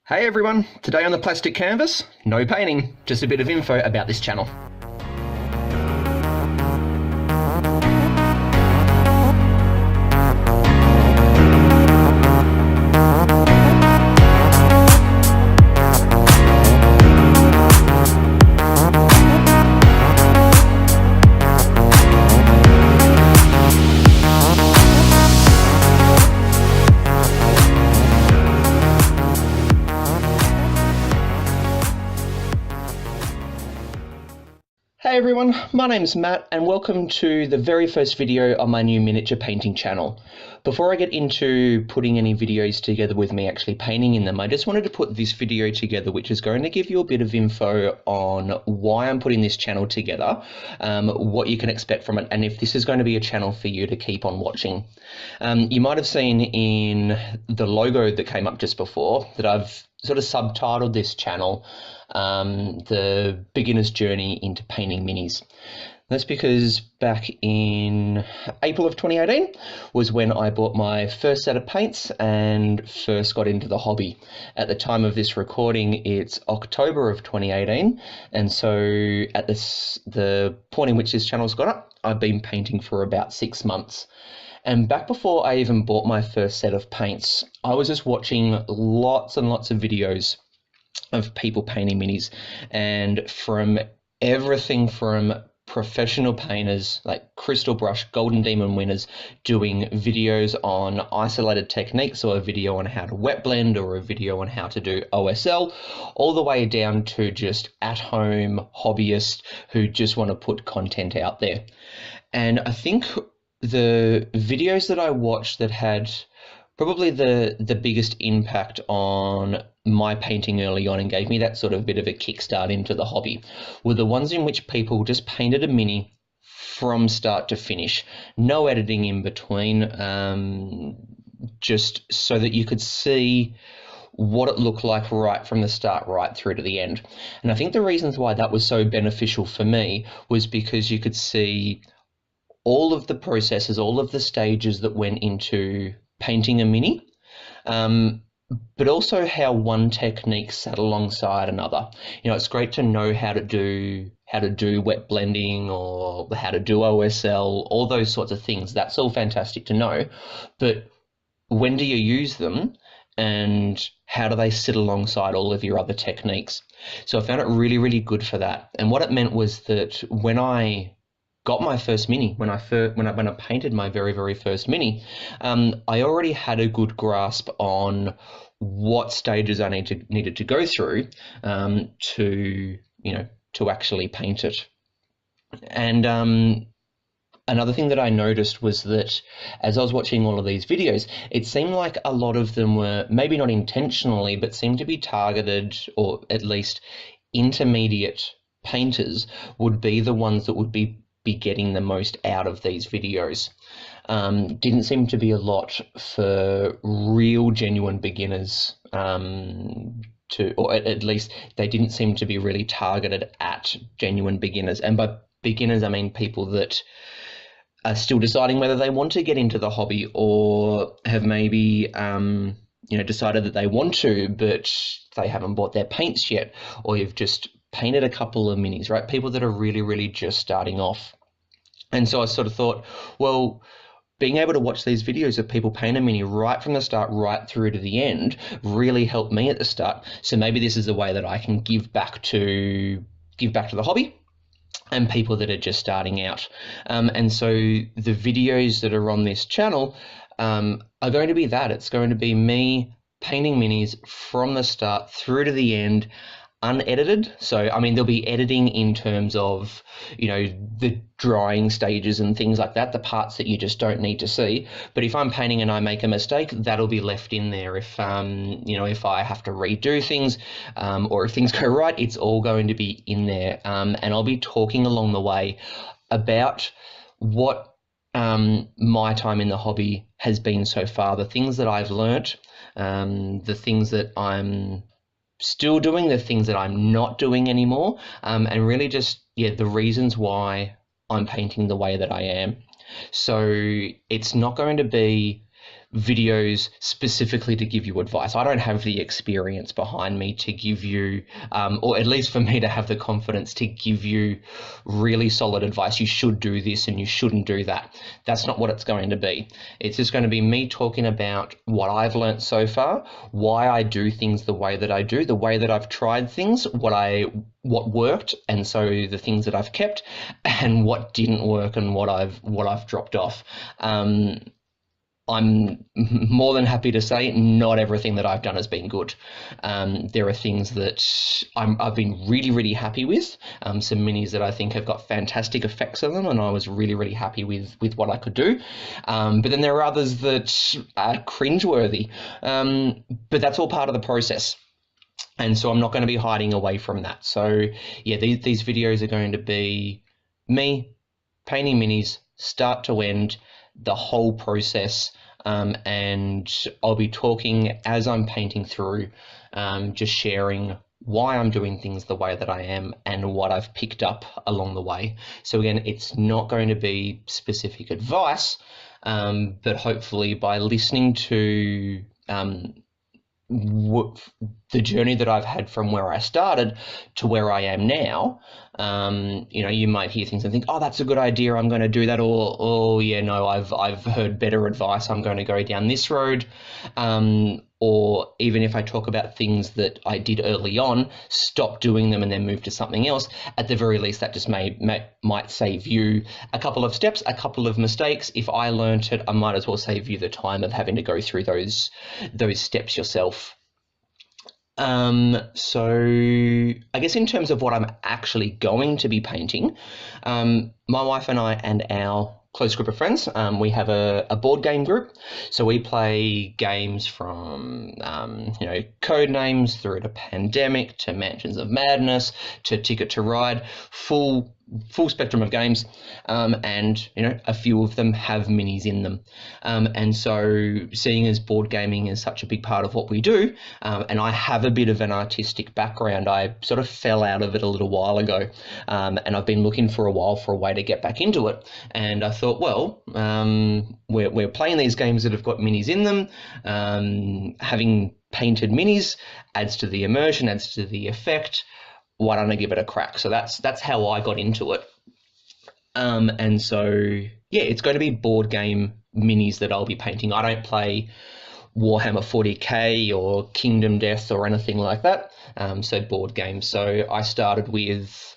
Hey everyone, today on the Plastic Canvas, no painting, just a bit of info about this channel. Hey everyone, my name's Matt and welcome to the very first video on my new miniature painting channel. Before I get into putting any videos together with me actually painting in them, I just wanted to put this video together which is going to give you a bit of info on why I'm putting this channel together, what you can expect from it, and if this is going to be a channel for you to keep on watching. You might have seen in the logo that came up just before that I've sort of subtitled this channel The Beginner's Journey into Painting Minis. That's because back in April of 2018 was when I bought my first set of paints and first got into the hobby. At the time of this recording, it's October of 2018, and so at the point in which this channel's got up, I've been painting for about 6 months. And back before I even bought my first set of paints, I was just watching lots and lots of videos of people painting minis, and from everything from professional painters like Crystal Brush, Golden Demon winners doing videos on isolated techniques, or a video on how to wet blend, or a video on how to do OSL, all the way down to just at-home hobbyists who just want to put content out there. And I think the videos that I watched that had probably the biggest impact on my painting early on and gave me that sort of bit of a kickstart into the hobby were the ones in which people just painted a mini from start to finish, no editing in between, just so that you could see what it looked like right from the start right through to the end. And I think the reasons why that was so beneficial for me was because you could see all of the processes, all of the stages that went into painting a mini, but also how one technique sat alongside another. You know, it's great to know how to do wet blending or how to do OSL, all those sorts of things. That's all fantastic to know, but when do you use them and how do they sit alongside all of your other techniques? So I found it really, really good for that. And what it meant was that when I got my first mini, when I painted my very, very first mini, I already had a good grasp on what stages I needed to go through to actually paint it. And another thing that I noticed was that as I was watching all of these videos, it seemed like a lot of them were maybe not intentionally, but seemed to be targeted, or at least intermediate painters would be the ones that would be getting the most out of these videos. Didn't seem to be a lot for real genuine beginners, or at least they didn't seem to be really targeted at genuine beginners. And by beginners, I mean people that are still deciding whether they want to get into the hobby, or have maybe decided that they want to, but they haven't bought their paints yet, or you've just painted a couple of minis, right? People that are really, really just starting off. And so I sort of thought, well, being able to watch these videos of people paint a mini right from the start, right through to the end, really helped me at the start. So maybe this is a way that I can give back to the hobby and people that are just starting out. And so the videos that are on this channel are going to be that. It's going to be me painting minis from the start through to the end, unedited. So I mean, there'll be editing in terms of, the drying stages and things like that, the parts that you just don't need to see. But if I'm painting and I make a mistake, that'll be left in there. If if I have to redo things, or if things go right, it's all going to be in there. And I'll be talking along the way about what my time in the hobby has been so far, the things that I've learnt, the things that I'm still doing, the things that I'm not doing anymore, and really just, the reasons why I'm painting the way that I am. So it's not going to be videos specifically to give you advice. I don't have the experience behind me to give you, or at least for me to have the confidence to give you really solid advice. You should do this and you shouldn't do that. That's not what it's going to be. It's just going to be me talking about what I've learnt so far, why I do things the way that I do, the way that I've tried things, what worked, and so the things that I've kept, and what didn't work and what I've dropped off. I'm more than happy to say not everything that I've done has been good. There are things that I've been really, really happy with. Some minis that I think have got fantastic effects on them, and I was really, really happy with what I could do. But then there are others that are cringeworthy. But that's all part of the process. And so I'm not going to be hiding away from that. So yeah, these videos are going to be me painting minis, start to end, the whole process, and I'll be talking as I'm painting through, just sharing why I'm doing things the way that I am and what I've picked up along the way. So again, it's not going to be specific advice, but hopefully by listening to the journey that I've had from where I started to where I am now, you might hear things and think, oh, that's a good idea, I'm going to do that, or oh yeah, no, I've heard better advice, I'm going to go down this road. Or even if I talk about things that I did early on, stop doing them and then move to something else, at the very least that just might save you a couple of steps, a couple of mistakes. If I learnt it, I might as well save you the time of having to go through those steps yourself. So I guess in terms of what I'm actually going to be painting, my wife and I and our close group of friends, we have a board game group. So we play games from Codenames through to Pandemic to Mansions of Madness to Ticket to Ride, full spectrum of games, and a few of them have minis in them, and so seeing as board gaming is such a big part of what we do, and I have a bit of an artistic background, I sort of fell out of it a little while ago, and I've been looking for a while for a way to get back into it, and I thought, well, we're playing these games that have got minis in them, having painted minis adds to the immersion, adds to the effect. Why don't I give it a crack? So that's how I got into it. And so, yeah, it's going to be board game minis that I'll be painting. I don't play Warhammer 40k or Kingdom Death or anything like that. So board games. So I started with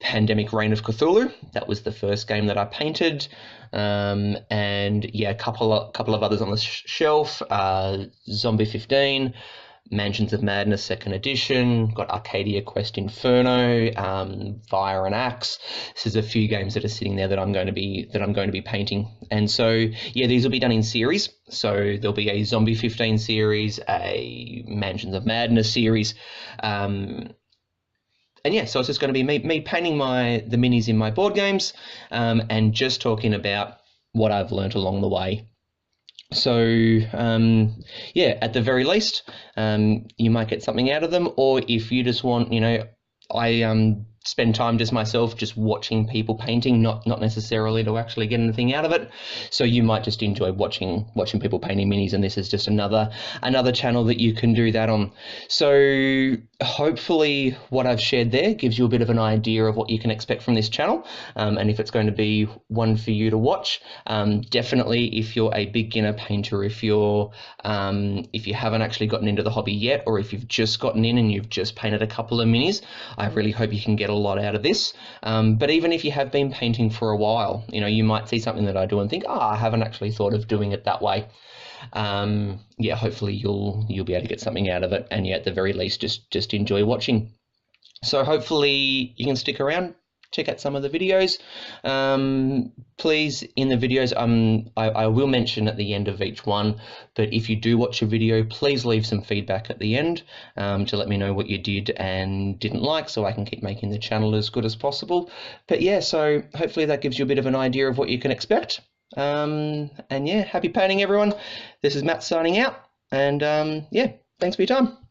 Pandemic Reign of Cthulhu. That was the first game that I painted. And yeah, a couple of others on the shelf. Zombie 15. Mansions of Madness 2nd edition, got Arcadia Quest Inferno, Fire and Axe. So there's a few games that are sitting there that I'm going to be painting. And so yeah, these will be done in series. So there'll be a Zombie 15 series, a Mansions of Madness series, and yeah, so it's just going to be me painting the minis in my board games, and just talking about what I've learnt along the way. So yeah, at the very least, you might get something out of them, or if you just want, I spend time just myself, just watching people painting, not necessarily to actually get anything out of it. So you might just enjoy watching people painting minis, and this is just another channel that you can do that on. So hopefully what I've shared there gives you a bit of an idea of what you can expect from this channel, and if it's going to be one for you to watch. Definitely if you're a beginner painter, if you haven't actually gotten into the hobby yet, or if you've just gotten in and you've just painted a couple of minis, I really hope you can get a lot out of this. But even if you have been painting for a while, you might see something that I do and think, I haven't actually thought of doing it that way. Yeah, hopefully you'll be able to get something out of it, and yeah, at the very least, just enjoy watching. So hopefully you can stick around, check out some of the videos. Please, in the videos, I will mention at the end of each one, but if you do watch a video, please leave some feedback at the end, to let me know what you did and didn't like, so I can keep making the channel as good as possible. But yeah, so hopefully that gives you a bit of an idea of what you can expect. And yeah, happy painting, everyone. This is Matt signing out, and yeah, thanks for your time.